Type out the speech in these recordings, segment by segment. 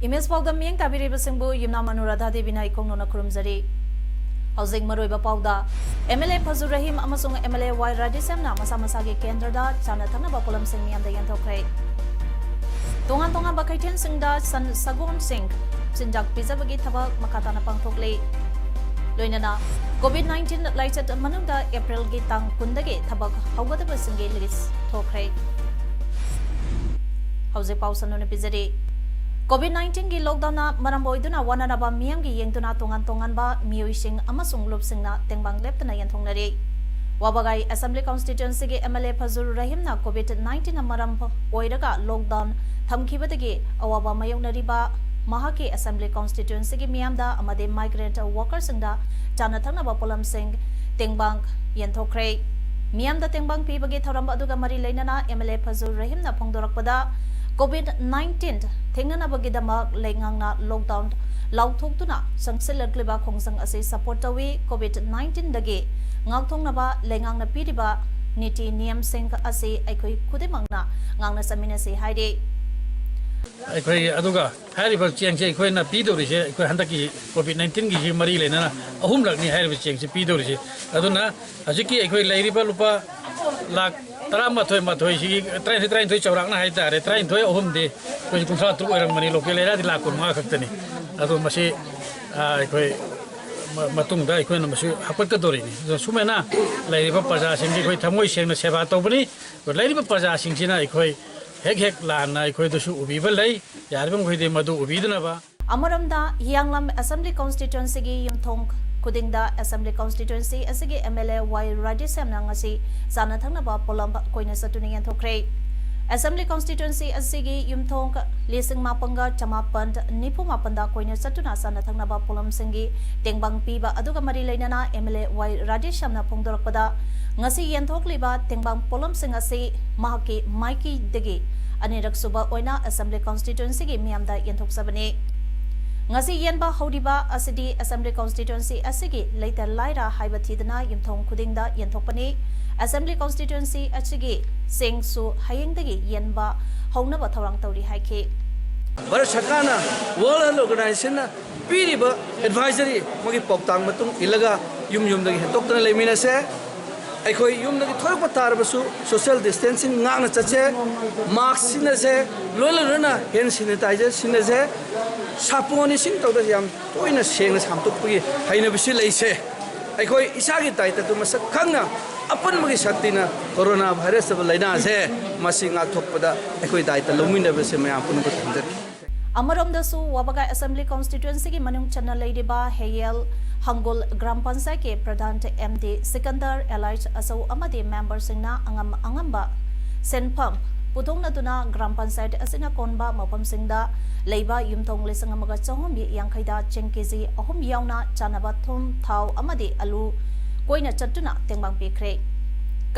Imagew Paodam miyang tabiri basingbu Yumnam Anuradha Devina ikong nona kurumzari. Housing Maroiba Pauda, MLA Fazur Rahim amasung MLA Y Radisemna masa-masagi kendrada chana thanaba polam sing miyamda yanthokre. Tongan-tongan bakaiten singda san Sagon Singh sinjak pizabagi thabak makatana pangthokle. Loinana COVID-19 laichat manungda April gi tang kundagi thabak hawgadaba singe lis thokre. Housing Pausanona pizari. COVID-19 gi lockdown na maramboiduna wananaba miyam gi yengtuna tongan-tongan ba miyoising amasung lupsingna tengbang leptana yanthongnari. Wabagai Assembly Constituency gi MLA Fazur Rahim na COVID-19 na maram oiraga lockdown thamkhibadagi awaba mayongnariba mahaki Assembly Constituency gi miyamda amade migrant workers singda chana thangnaba polam sing tengbang yanthokre. Miyamda tengbang pibagi thoramba aduga mari leinana MLA Fazur Rahim na phongdorakpada COVID-19 thengnanabagidama lengangna lockdown lauthokduna sangsilagliba khongsang ase support tawi COVID-19 dagi ngangthongnaba lengangna piriba niti niyam sing ase aikoi khudimangna ngangna saminase haide aikoi aduga hariba chengse aikoi na pidorise aikoi handaki COVID-19 gi mari lena ahumlak ni hariba chengse pidorise aduna ajiki aikoi leiriba lupa lak Tarama thoi ma thoi si train thoi chawrak na hai tare train thoi ohum de koi kunsa tru erang mani local era di lakun ma khaktani adu masi koi matung da koi na masi hapat ka dori ni sumena lairiba praja sing koi thamoi sengna seva tobani lairiba praja sing sina koi hek lan na koi dosu ubi bal lai yarbam koi de madu ubi dana ba Amaramda Yanglam Assembly Constituency gi yumthong Kudingda Assembly Constituency asigi MLA Y Radisemna ngasi sana thangnaba polam koina satuni yanthokre. Assembly Constituency asigi yumthong lising mapanga chamapan nipu mapanda koina satuna sana thangnaba polam singi tengbang piba aduga mari leinana MLA Y Radisemna phongdorakpada ngasi yanthokliba tengbang polam singasi mahaki maiki degi anirak suba oina Assembly Constituency gi miyamda yanthok ngasi yenba haudiba asidi Assembly Constituency asigi later laira haibathidana yumthong kudingda yenthokpani Assembly Constituency asigi sengsu hayengdagi yenba haunaba thorang tawri haike Bharat Sarkarna World Health Organization na piriba advisory mogi pautang matung ilaga yumdagi hentoktana leiminase aikoi yumdagi thorak patarbasu social distancing ngakna chache mask sinase loilarana hand sanitizer sinase saponi sing tawda yam toina sengna samtokpagi haina bisi leise aikoi isagi taita tu masak khangna apan magi shaktina corona virus ba laina se masing athokpada aikoi taita lomina bese mayam pun ko thamjar Amaramda su Wabaga Assembly Constituency gi manung channel leidiba Heyel Hangul Gram Pansai ke Pradhan MD Sikandar Elite Asau amadi member singna angamba senpam putongna tuna Gram Pansai asina konba mapam singda leiba yumthong lisang amaga chahombi yangkhaida chengkeji ahum yauna chanaba thum thau amadi alu koina chattuna tengbang pikre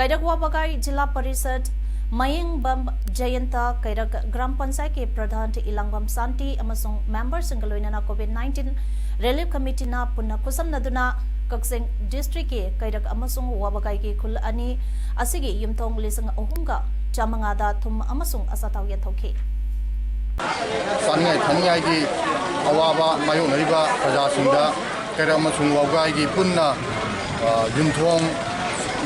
Kairak Wabagai Jilla Parishad Maying Bam Jayanta Kairak Gram Pansai ke Pradhan Ilangbam Santi amasung members singaloina COVID-19 Relief Committee na punna kusam naduna Kaksing District ke Kairak amasung Wabagai ke khul ani asigi yumthong lisang ahumga chamangada thum amasung asataw yathoki Sangai ki awaba mayu nariba praja singda Kairak amasung Wabagai ki punna yumthong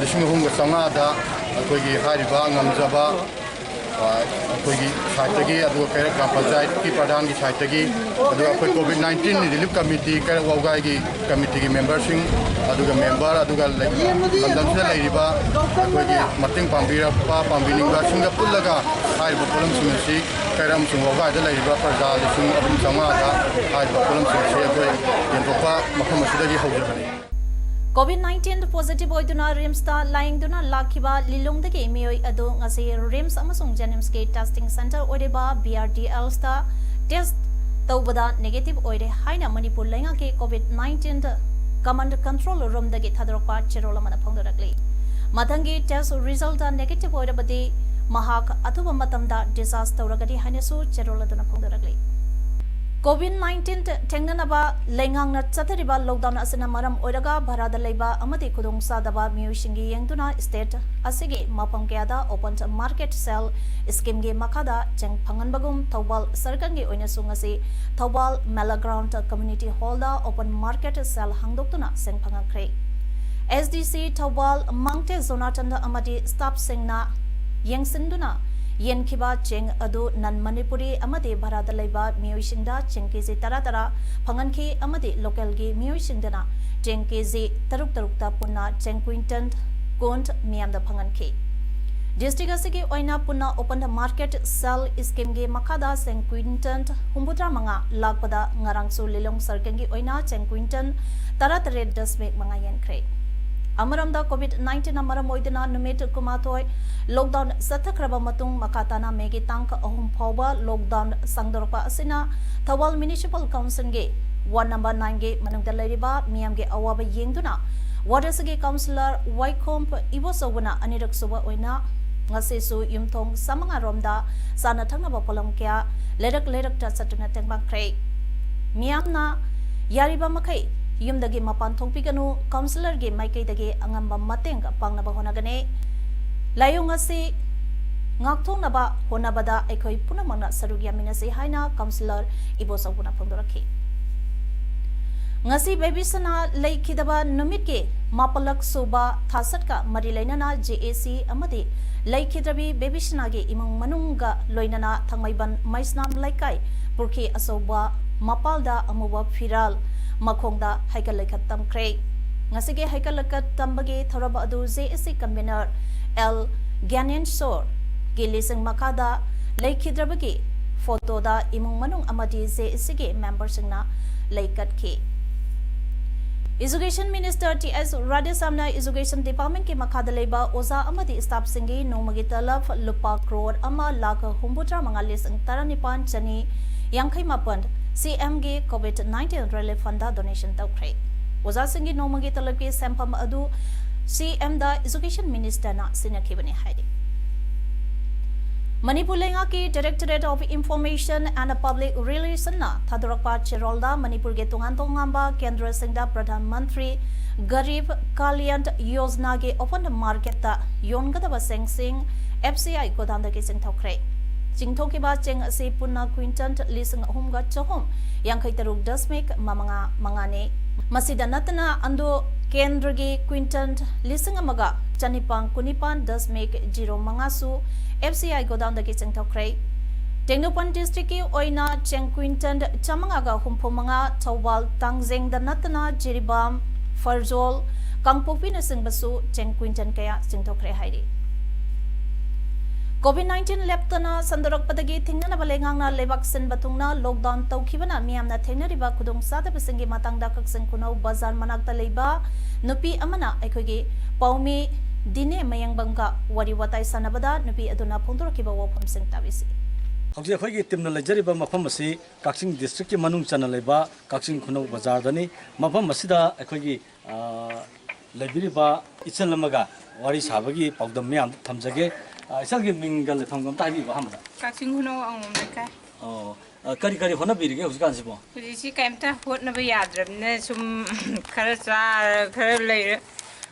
lising ahumga sangada akoigi hariba ngamjaba akoigi saitagi adu Kairak Gram Panchayat ki pradhan ki saitagi adu akoi COVID-19 relief committee Kairak Wabagai ki committee ki member sing aduga member aduga lamdam se leiriba akoigi mating pambira pa pambininga singa pullaga hariba polam singsi Kairak amasung Wabagai da leiriba praja lising ahum sangada hariba polam singsi akoi yentopa makham asidagi hawjabani COVID-19 positive oiduna RIMS ta lying duna lakhiba lilongdagi miyoi adu ngasi RIMS amasung Jenims ke testing center oreba BRDL sta test tawbada negative oire haina Manipur lenga ke COVID-19 command control room dagi thadrokpa cherola mana phongdorakli mathangi test result negative oire badi mahak athuba matamda disaster tawragadi hainasu cherola dana phongdorakli COVID-19 tenganaba lengang chathariba lockdown asina maram oiraga bharada leiba amati khudong sadaba miyushingi yengtuna state asigi mapam kyada open market sale scheme ge makada cheng phanganbagum thawbal sarkangi oina sungasi thawbal malaground community hall da open market sale hangdoktuna seng phangakre SDC thawbal mangte zonatanda amati staff singna yengsinduna Yenkiba Cheng Adu Nan Manipuri Amadi Bharada Laiba Miyoshinda Chengkizi Taratara Panganki Amadi Local Gi Miyoshindana Chengkizi Taruk Tarukta Puna Cheng Quinton Kont Miamda Panganki District Asigi Oina Puna opened the market sell scheme gi Makada Cheng Quinton Humbutra Manga Lakpada Ngarangsu Lilong Sarkangi Oina Cheng Quinton Taratare Dasmek Manga Yenkre Amaramda COVID-19 amaram oidina numit kumatoi lockdown sathakraba matung makatana megi tank ahum phawba lockdown sangdorpa asina Thawal Municipal Council ge ward number 9 ge manungda leriba miyam ge awaba yengduna wadasagi councillor Waikomp Ibosoguna anirak suba oina ngasisu yumthong samanga romda sana thangnaba polam kya lerak ta satuna tengba khrei miyamna yariba makai Yumdagi mapan thongpiganu councillor ge maikai dagi angamba mateng pangnaba honagane layung asi ngakthong naba honabada ekhoi punamangna sarugya minase haina councillor Ibosoguna phongdorakhi ngasi babisana leikhidaba numit ke mapalak suba thasatka mari lainana JAC amadi leikhidраbi babisana ge imang manunga loinana thangmaiban maisnam laikai purki asoba mapalda amuba firal Makhongda Haikalakat Tamkre Ngasige Haikalakat Tambagi Thoraba Adu JSC convener L Ghanyan Sor Gilising Makada Laikhidrabagi Photo da Imung Manung Amadi JSC ge members na Laikat Ki Education Minister T.S. Radhasamna Education Department ke Makada Leba Oza Amadi Staff Singi Nomagi Talaf Lupa Crore Ama Laka Humbutra Mangalis ang Taranipan Chani Yangkai Mapand CM ge COVID-19 relief fund donation tawkre Oza Singi Nomagi Talaki Sampam Adu CM da Education Minister na sinakhibani haidi Manipur lenga ki Directorate of Information and Public Relations na Thadurakpa Chirolda Manipur ge tongamba Kendra Singda Pradhan Mantri Garib Kalyan Yojana ge open market ta yongada sing FCI godanda ke sing thawkre Jingthoki ba cheng ase punna quinton lising ahumga chohom yangkai taruk dasmek mamanga mangane masida natana ando kendragi quinton lising amaga chanipang kunipan dasmek 0 mangasu FCI godown dagi cheng thokrai Tengnopan district ki oina cheng quinton chamanga ga humpho manga thawal tangjeng da natana jiribam farzol kangpopi na singbasu cheng quinton kaya cheng thokrai hairi COVID-19 leptana sandorak padagi thingna balengang na lebak sin batungna lockdown tawkhibana miyamna thengnariba khudong sada pasingi matangda kaksing kunau bazar manakta leiba nupi amana aikhogi paumi dine mayangbangga wari watai sanabada nupi aduna phongdorkiba wofam sing tabisi Hauji akhoi timna lejariba mafam asi Kaksing district ki manung chana leba Kaksing khunau bazar dani mafam asida akhoi lebiriba ichanlamaga wari sabagi paudam myam thamjage Isalgi mingal thongam tabi ba hamda Kaksing huno angom lekai kari hona birige huskan sibo Polisi kaimta hotna ba yadrabne sum khara cha khara leire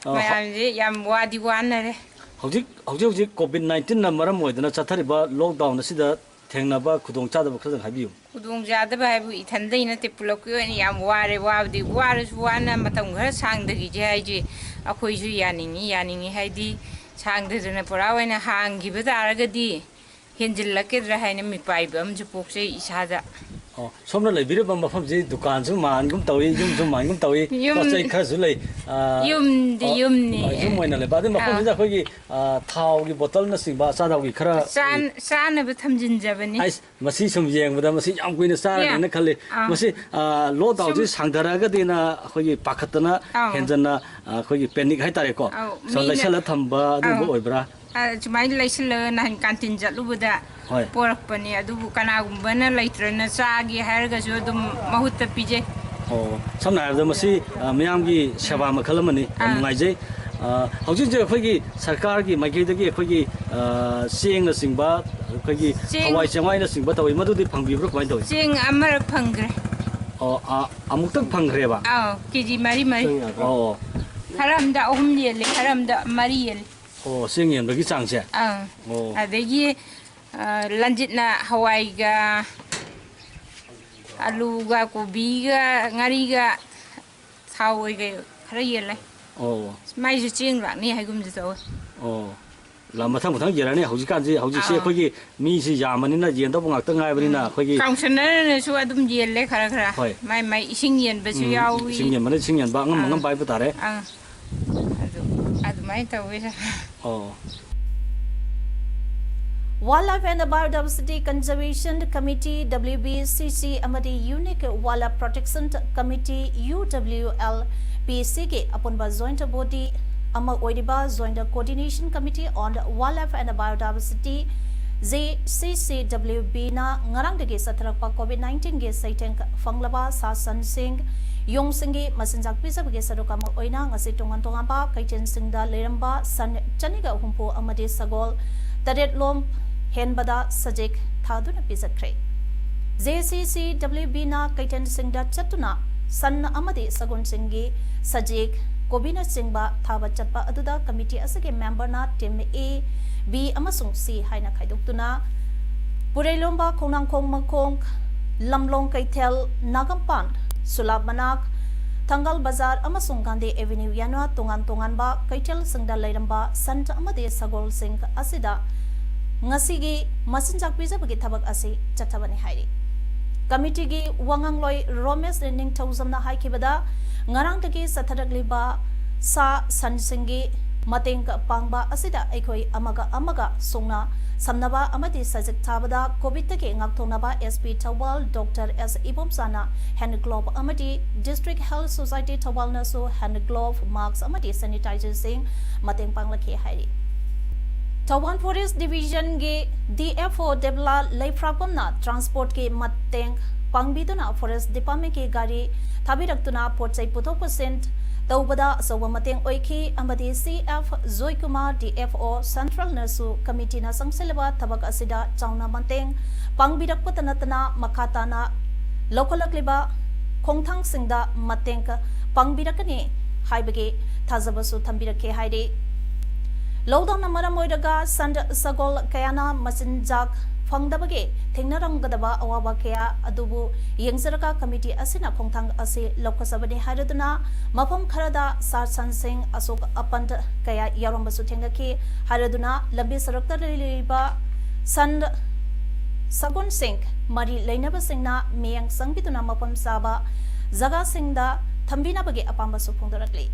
mayamji yam wadi wanare hauji COVID-19 na maram moidana chathariba lockdown asida thengnaba khudong chadaba khadang habiu khudong jadaba haibu ithandaina te pulokyo ni yam ware wabdi warasu wana matam khara sangdagi je haiji akhoi ju yaningi haidi Sangdana Porawana hang give it Aragadi, Hinjilakidra Hainam Pibum, Jupokse Isada. Somna lebiriba mafam je dukan su mangum tawi yum mangum tawi pasai khazulai yum di yumni yum moina le badu mafam ja khogi thau gi bottle na sing ba sa daw gi khara san ba thamjin jabani ai masi sum yeng bada masi yam kuina sa na khale masi lo daw ji sangdara ga dina khogi pakhatna henjana khogi panic hai tare ko so laisala thamba du bo oibra ꯁꯨꯃꯥꯏꯅ ꯂꯩꯁꯤꯜꯂꯒ ꯅꯍꯥꯟ canteen ꯆꯠꯂꯨꯕꯗ ꯍꯣꯏ ꯄꯣꯔꯛꯄꯅꯦ ꯑꯗꯨꯕꯨ ꯀꯅꯥꯒꯨꯝꯕꯅ ꯂꯩꯇ꯭ꯔꯅ ꯆꯥꯒꯦ ꯍꯥꯏꯔꯒꯁꯨ ꯑꯗꯨꯝ ꯃꯍꯨꯠꯇ ꯄꯤꯖꯩ ꯑꯣ ꯁꯝꯅ ꯍꯥꯏꯔꯕꯗ ꯃꯁꯤ ꯃꯤꯌꯥꯝꯒꯤ ꯁꯦꯕꯥ ꯃꯈꯜ ꯑꯃꯅꯤ ꯌꯥꯝ ꯅꯨꯡꯉꯥꯏꯖꯩ ꯍꯧꯖꯤꯛ ꯍꯧꯖꯤꯛ ꯑꯩꯈꯣꯏꯒꯤ ꯁꯔꯀꯥꯔꯒꯤ ꯃꯥꯏꯀꯩꯗꯒꯤ ꯑꯩꯈꯣꯏꯒꯤ ꯆꯦꯡꯅꯆꯤꯡꯕ ꯑꯩꯈꯣꯏꯒꯤ ꯍꯋꯥꯏ ꯆꯦꯡꯋꯥꯏꯅꯆꯤꯡꯕ ꯇꯧꯋꯤ ꯃꯗꯨꯗꯤ ꯐꯪꯕꯤꯕ꯭ꯔꯥ ꯀꯃꯥꯏꯅ ꯇꯧꯋꯤ ꯆꯦꯡ ꯑꯃꯔꯛ ꯐꯪꯈ꯭ꯔꯦ ꯑꯃꯨꯛꯇꯪ ꯐꯪꯈ꯭ꯔꯦꯕ ꯑꯥꯎ ꯀꯦꯖꯤ 4 ꯑꯣ ꯈꯔ ꯑꯃꯗ 3 ꯌꯦꯜꯂꯦ ꯈꯔ ꯑꯃꯗ 4 ꯌꯦꯜꯂꯦ ꯑꯣ ꯆꯦꯡ ꯌꯦꯟꯕꯒꯤ ꯆꯥꯡꯁꯦ ꯑꯣ ꯑꯗꯒꯤ ꯂꯟꯖꯤꯠꯅ ꯍꯋꯥꯏꯒ ꯑꯂꯨꯒ ꯀꯣꯕꯤꯒ ꯉꯥꯔꯤꯒ ꯊꯥꯎ ꯑꯣꯏꯒ ꯈꯔ ꯌꯦꯜꯂꯦ ꯑꯣ ꯃꯥꯏꯁꯨ ꯆꯦꯡ ꯂꯥꯛꯅꯤ ꯍꯥꯏꯒꯨꯝꯁꯨ ꯇꯧꯋꯦ ꯑꯣ ꯃꯊꯪ ꯌꯦꯜꯂꯅꯤ ꯍꯧꯖꯤꯛꯁꯦ ꯑꯩꯈꯣꯏꯒꯤ ꯃꯤꯁꯤ ꯌꯥꯝꯕꯅꯤꯅ ꯌꯦꯟꯗꯧꯕ ꯉꯥꯛꯇ ꯉꯥꯏꯕꯅꯤꯅ ꯑꯩꯈꯣꯏꯒꯤ ꯀꯥꯎꯟꯁꯤꯂꯔꯅꯁꯨ ꯑꯗꯨꯝ ꯌꯦꯜꯂꯦ ꯈꯔ ꯍꯣꯏ ꯃꯥꯏ ꯏꯁꯤꯡ ꯌꯦꯟꯕꯁꯨ ꯌꯥꯎꯏ ꯏꯁꯤꯡ ꯌꯦꯟꯕꯅ ꯏꯁꯤꯡ ꯌꯦꯟꯕ ꯑꯉꯝ ꯍꯥꯏꯕ ꯇꯥꯔꯦ ꯑꯗꯨꯃꯥꯏꯅ ꯇꯧꯋꯦ ꯑꯣ Wildlife and Biodiversity Conservation Committee WBCC amadi Unique Wildlife Protection Committee UWLPC ke apunba joint body ama oidiba joint coordination committee on wildlife and biodiversity JCCWB na ngarang dege satharakpa COVID-19 ge saiteng fanglaba sasan sing yong singi masinjak pisab ge saruka ma oina ngasi tongan ba kaiten singda leramba san chaniga humpo amadi sagol taret lom henbada sajek thaduna pisakre JCCWB na kaiten singda chatuna san amadi sagun singi sajek kobina singba thaba chatpa aduda committee asage member na team A B amasung C haina khaidoktuna Purailomba khonangkhong makong lamlong kaithel nagampan sulab manak Tangal Bazar amasung Gandhi Avenue yanwa tongan ba kaithel singda leiramba sant amade sagol sing asida ngasigi masinjak pizabagi thabak asi chathabani hairi committee gi wangangloi Romesh Ning Thauzamna haikibada ngarang tagi satharagliba sa sansingi mateng pangba asida aikoi amaga songna samnaba amadi sajik thabada covid tagi ngakthonaba SP Thawal Dr S Ibomsana hand glove amadi district health society Thawal na so hand glove masks amadi sanitizing mateng panglakhe hairi Tawan Forest Division ge DFO Debla Leifrapamna transport ke mateng pangbiduna Forest Department ke gari thabiraktuna pochai puthok% taubada sawa mateng oikhi amadi CF Zoikuma DFO Central Nasu Committee na sangselaba thabak asida chauna mateng pangbirakpatanatana makhatana lokalakliba khongthang singda mateng pangbirakani haibage thajabasu thambirake haide Lockdown na maramoiraga sand sagol kayana masinjak fangdabage thengnaranggadaba awaba kaya adubu yengzaraka committee asina khongthang ase lokasabani haraduna mafam kharada sar sansing asok apand kaya yarombasu thengaki haraduna lambi sarakta liba sand sagon sing mari leinaba singna meyang sangbiduna mafam saba zaga singda thambina bage apamba su phongdarakli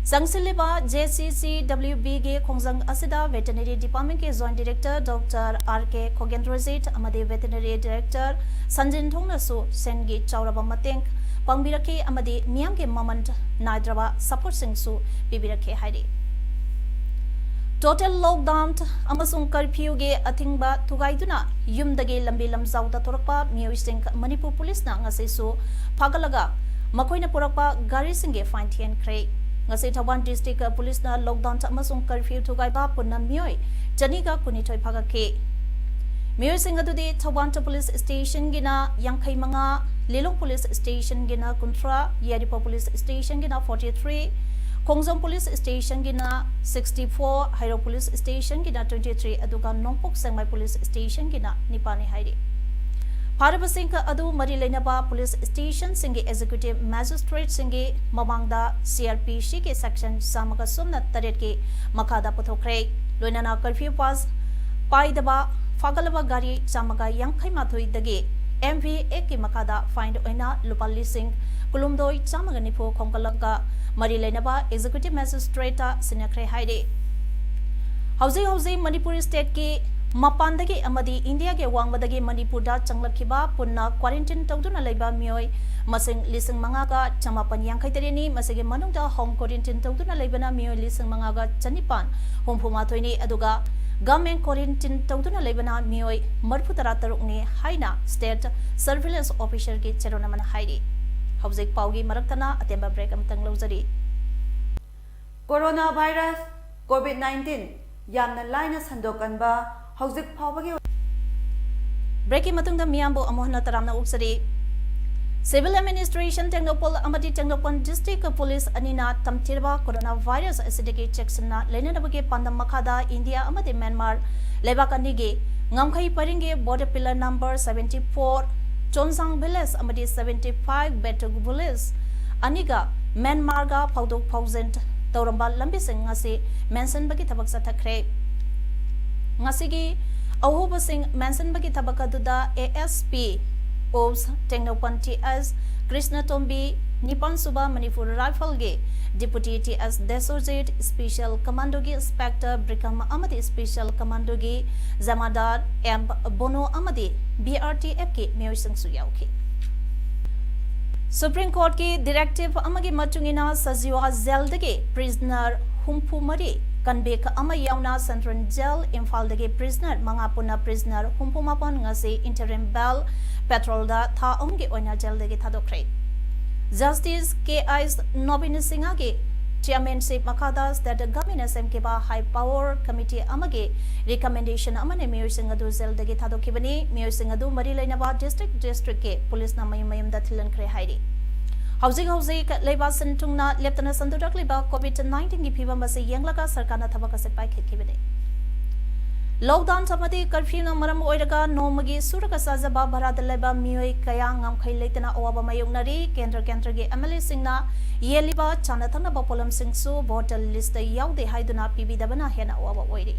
Sangsileba JCCWB ge khongjang asida veterinary department ke joint director Dr RK Khogendrajit amade veterinary director Sanjin Thongna su sengi chauraba mateng pangbirake amade miyam ke mamant naidraba support sing su bibirake hairi Total lockdown amasung curfew ge athingba thugaiduna yumdage lambi lamjauda thorakpa miyoi Manipur police na ngase su phagalaga makoina purakpa gari singe fine thian kre ngase Thawan district police na lockdown amasung curfew thugaiba punna miyoi janiga kunithoi phagake miyoi singadudi Thawan police station gina yankhai manga Lelong police station gina kuntra Yaripa police station gina 43 Khongjong police station gina 64 Hairo police station gina 23 aduga Nongpok Sengmai police station gina nipani hairi Parabasingka adu mari leinaba police station singi executive magistrate singi mamangda CRPC ke section samaga sumna taret ke makada puthokre loinana curfew pass paidaba fagalaba gari samaga yankhai mathoi dage MVA ke makada find oina lupali sing kulumdoi samaga nipo khongkalaka mari leinaba executive magistrate sinakre haide Housing Manipur state ke Mapandagi amadi India ge wangmadagi Manipurda changlakhiba punna quarantine tawduna laiba mioi masing lising mangaga chamapan yangkhaitereni masige manungda home quarantine tawduna laibana mioi lising mangaga chanipan humphuma aduga government quarantine tawduna laibana mioi marphutara tarukni haina state surveillance officer ge cherona man hairi hawjik paugi maraktana atemba break amtang lawjari Coronavirus COVID-19 yamna laina sandokanba hawjik phawbagi breaking matungda miyambo amohna taramna uksari Civil Administration Technopol amadi Technopon District Police anina tamtirba coronavirus acidity checks na lenabage pandam makada India amadi Myanmar lebakanige ngamkhai paringe border pillar number 74 Chonsang village amadi 75 Betug village aniga Myanmar ga Paodam Pausent Tauramba lambi sing ngasi mention bagi tabak sa thakre ngasigi ahuba sing mention bagi tabaka duda ASP Ops Technopan TS Krishna Tombi Nipan Suba Manipur Rifle Ge Deputy TS Desojit Special Commando Ge Inspector Brikam Amadi Special Commando Ge Zamadar M Bono Amadi BRTF Ke Meosang Suyauki Supreme Court Ki Directive Amagi Matungina Saziwa Zeldage Prisoner Humpu Mari Kanbek ama yauna Central Jail Imphaldagi prisoner mangapuna prisoner humpumapon ngasi interim bail petrol da tha omgi oina jail dagi thadokre Justice K.I.S. Nobin Singage chairmanship makada state government SMK ba high power committee amage recommendation amane mayor singadu jail dagi thadokibani mayor singadu mari laina ba district ke police na mayum da thilan kre hairi Housing Labor Sentungna Lieutenant Sandurak Liba COVID-19 ki phibam ase yenglaga sarkarna thabak ase pai khekibene Lockdown samadi curfew na maram oiraga nomagi suraga sajaba bharad leba mioi kaya ngam khai leitana awaba mayungnari kendra ge MLA singna yeliba chanathana bapolam singsu voter list yaude haiduna PB dabana hena awaba oiri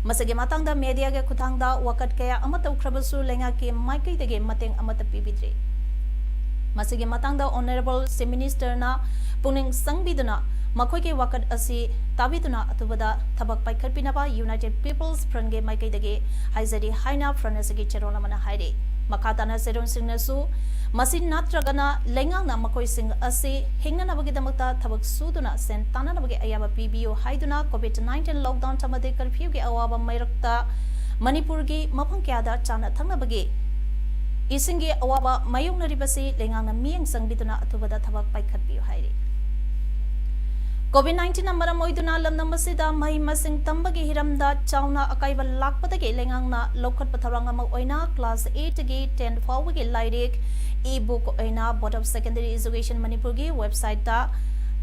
masage matangda media ge kuthangda wakat kaya amata ukhrabasu lenga ki maikai dege mateng amata PB3 Masigi matangda Honorable Chief Minister na puning sangbiduna makhoi ke wakat asi tabiduna atubada thabak paikhat pinaba United People's Front ge maikai dage haizari haina front asigi cherona mana haire makatana seron singna su masin natragana lengang na makhoi sing asi hingna nabagi damakta thabak suduna sen tana nabagi ayaba PBO haiduna COVID-19 lockdown tamade curfew ge awaba mairakta Manipur ge mapang kyada chana thangnabagi Isingi awaba mayung naribasi lengang miyang sangbituna atubada thabak paikhat piu hairi COVID-19 na maram oiduna lamnam masida mai masing tambagi hiramda chauna akaiba lakpadagi lengang na lokhat patharanga mag oina class 8 gi 10 fawgi lairik e-book oina board of secondary education manipur gi website ta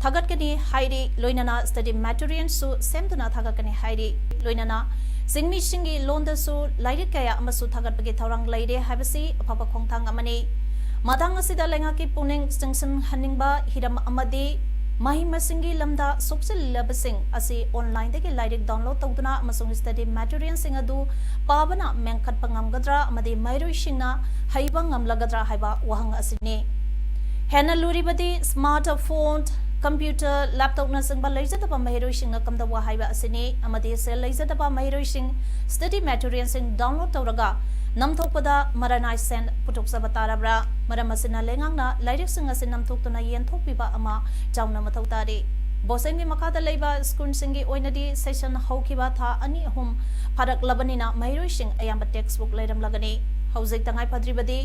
thagatkani hairi loinana study materials su semduna thagatkani hairi loinana Singmi Shingi Londasu Lairik Kaya Amasu Thagat Bagi Taurang Laide Habasi Papa Kongtang Amani Matang Asida Lengaki Puning Stingson Haningba Hiram Amadi Mahima Singi Lamda Suksil Labasing Asi online Degi Lairik download Tawduna Amasung Study Materials Singadu Pabana Mengkat Pangam Gadra Amadi Mairu Shingna Haibang Amlagadra Haiba Wahang Asini Hena Luribadi Smartphone Computer, laptop na sing ba laser da pa mahiro sing na kamda wa haiba asini amadi se laser da pa mahiro sing study materials sing download tawraga namthok pada maranai send putuk sa batarabra maramasina lengang na lairik sing asin namthok to na yen thok piba ama jauna mathau tari boseng ni makada leiba school singi oinadi session haukiba tha ani hum pharak labanina mahiro sing ayamba textbook leiram lagani haujek tangai padribadi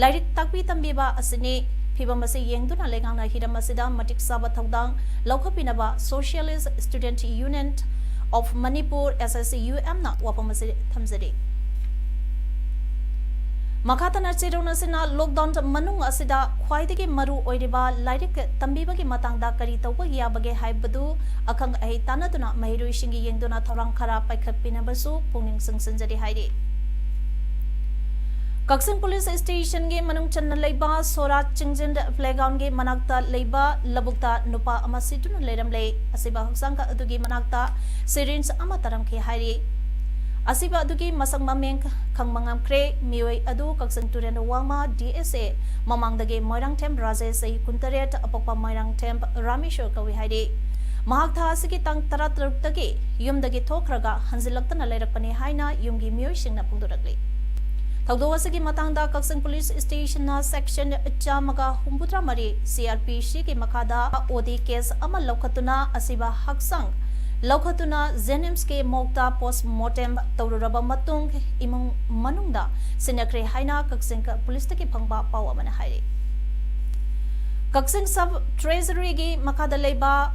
lairik takpi tambiba asini Pibamasi Yengduna Lengang Hidamasida Matik Saba Tawdang Laukapinaba Socialist Student Union of Manipur SSUM na Wapamasi Tamzadi Makatana Chirunasina lockdown Manung Asida Kwaidigi Maru Oidiba Lairik Tambibagi Matangda Karita Yabage Haibadu Akang Aitanaduna Mahiru Shingi Yengduna Tarankara Paikapinabasu Puning Singsanjadi Haidi Kaksing Police Station ge manung channa leiba Sora Chingjin playground ge manakta leiba labukta nupa ama situn leiram lei asiba haksangka adugi manakta syringe ama taram ke hairi asiba adugi masang mameng khangmangam kre mioi adu kaksing turen wangma DSA mamangdage moirang temp raje sei kuntaret apokpa moirang temp rameshwar kawi hairi mahak tha asigi tang taratruk yumdagi thokraga hanzilaktana leirakpani haina yumgi miyoisingna pungdurakli thaudo asigi matangda Kaksing Police Station na section chamaga humbutra mari CRPC ki makada OD case ama lokhatuna asiba haksang lokhatuna Jenims ke mokta postmortem tawruraba matung imung manungda sinakre haina Kaksing Police ki phangba paw amana hairi Kaksing Sub Treasury gi makada leiba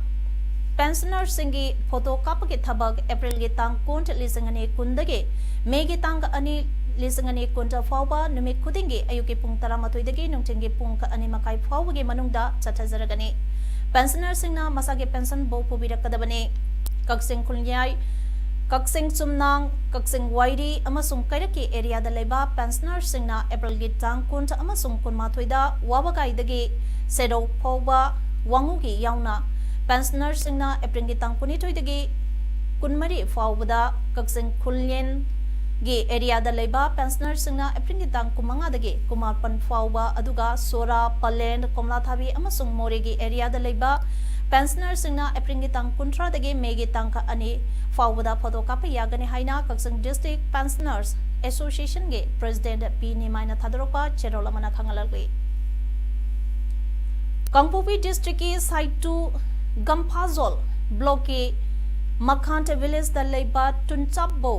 pensioner singi photo kapagi thabak April gi tang kont lisangani kundage May gi tang ani lisangani kunta fawba numit kudingi ayuki pung taramathoidagi nungtingi pung ka ani makai fawbagi manungda chathazaragani pensioner singna masagi pension bo pubirakadabani Kaksing Khulnyai Kaksing Chumnang Kaksing Wairi amasung kairaki area da leba pensioner singna April gi tang kunta amasung kunmathoida wabagai dagi sedo fawba wangugi yauna pensioner singna April gi tang kunithoidagi kunmari fawbada Kaksing Khulyen gi area da leba pensioner singna April gi tang kumanga dagi kumarpan fawba aduga Sora Palen Komlathabi amasung More gi area da leba pensioner singna April gi tang kuntra dagi May gi tang ka ani fawbada photo kapa yagani haina Kaksing District Pensioners Association ge President P Nimaina Thadropa Cherolamana Khangalalwi Kangpupi District ki side to Gampazol block ki Makhante village da leba Tunchapbo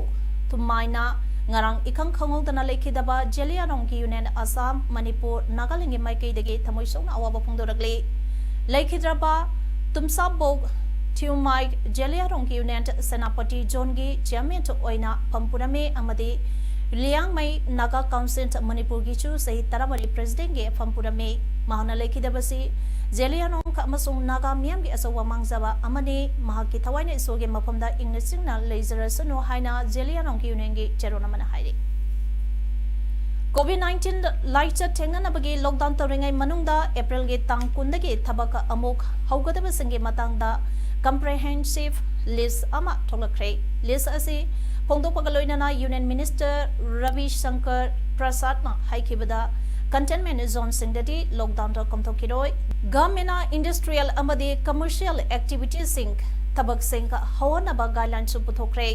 Tumaina ngarang ikang khangol dana lekhidaba Jelianong ki Union Assam Manipur Nagaland maikai dagi thamoi song awaba phungdoragli lekhidraba Tumsabbo Thumai Jelianong ki Union Senapati Jongi Chairman to oina Pampurame amadi Liang Mai Naga Council Manipur gi chu sahi taramari president ge Pampurame mahana lekhidabasi Jelianong ka amasung Naga miyam gi asawa mangzaba amani mahaki thawaina isoge mafamda Englishingna leizarasano haina Jelianong ki Union gi cherona mana hairi COVID-19 laita tengana bagi lockdown tawringai manungda April gi tang kundagi thabaka amuk haugadaba singi matangda comprehensive list ama tholakre list asi pongdopagaloinana Union Minister Ravi Shankar Prasad ma haikibada containment zone singdadi lockdown to komthokiroi government industrial amadi commercial activities sing thabak sing hawanaba guidelines su puthokre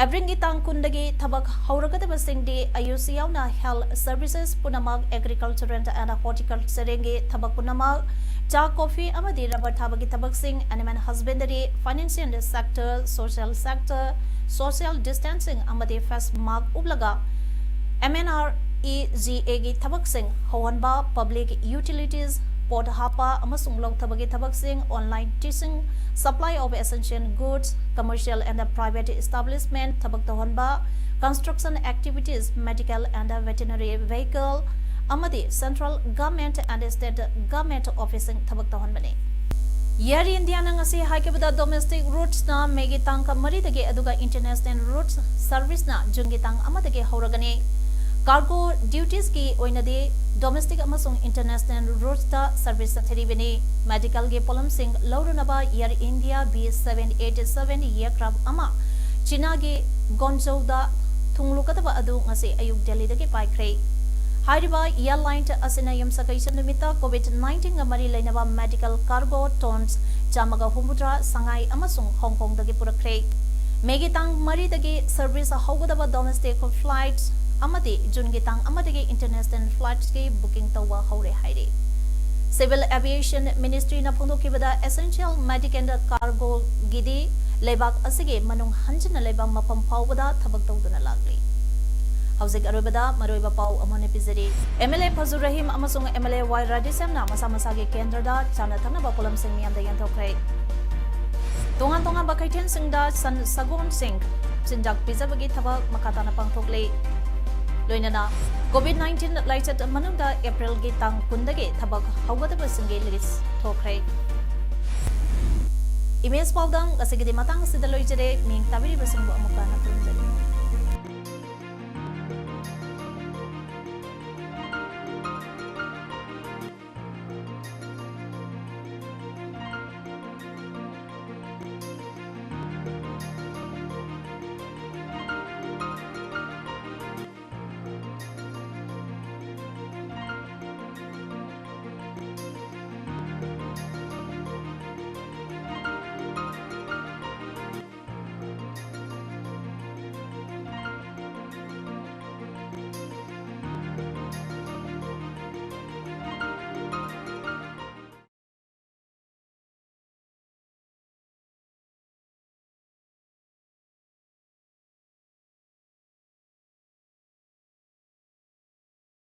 abringi tang kundagi thabak hauragadaba singdi ayusiyauna health services punamak agriculture and horticulture ge thabak punamak cha coffee amadi rubber thabagi thabak sing animal husbandry financial sector social distancing amadi face mark ublaga MNR EGA gi thabak sing hawanba public utilities port hapa amasung long thabagi thabak sing online teaching supply of essential goods commercial and private establishment thabak tawanba construction activities medical and veterinary vehicle amadi central government and state government officing thabak tawanbane Year India ngasi haikebada domestic routes na megitang ka mari dagi aduga international routes service na jungitang amadagi hauragani cargo duties ki oinade domestic amasung international routes ta service theribini medical ge polam sing laurunaba Air India B787 aircraft ama China ge Guangzhou da thunglukataba adu ngasi ayuk Delhi dagi paikre Hariba airline ta asinayam sakaisa numita COVID-19 ngamari lainaba medical cargo tons chamaga humutra Shanghai amasung Hong Kong dagi purakre megitang mari dagi service haugadaba domestic flights amati jungitang amadagi international flights ki booking tawa haure haire Civil Aviation Ministry na phongdokibada essential medical and cargo gidi lebak asige manung hanjina lebam mapam phawbada thabak tawduna lagli Hausik arobada maroiba pau amone pizari MLA Fazur Rahim amasung MLA Y Radisam na masa-masagi kendra da chana thana ba polam sing miam da yanthokrai tongan bakaiten singda san sagon sing sinjak pizabagi thabak makatana pangthokle Loinana COVID-19 laichat manungda April gi tang kundagi thabak haugadaba singe list thokrai Image Paodam asigi matang sida loijare ming tabiri basingbo amuka na tunjari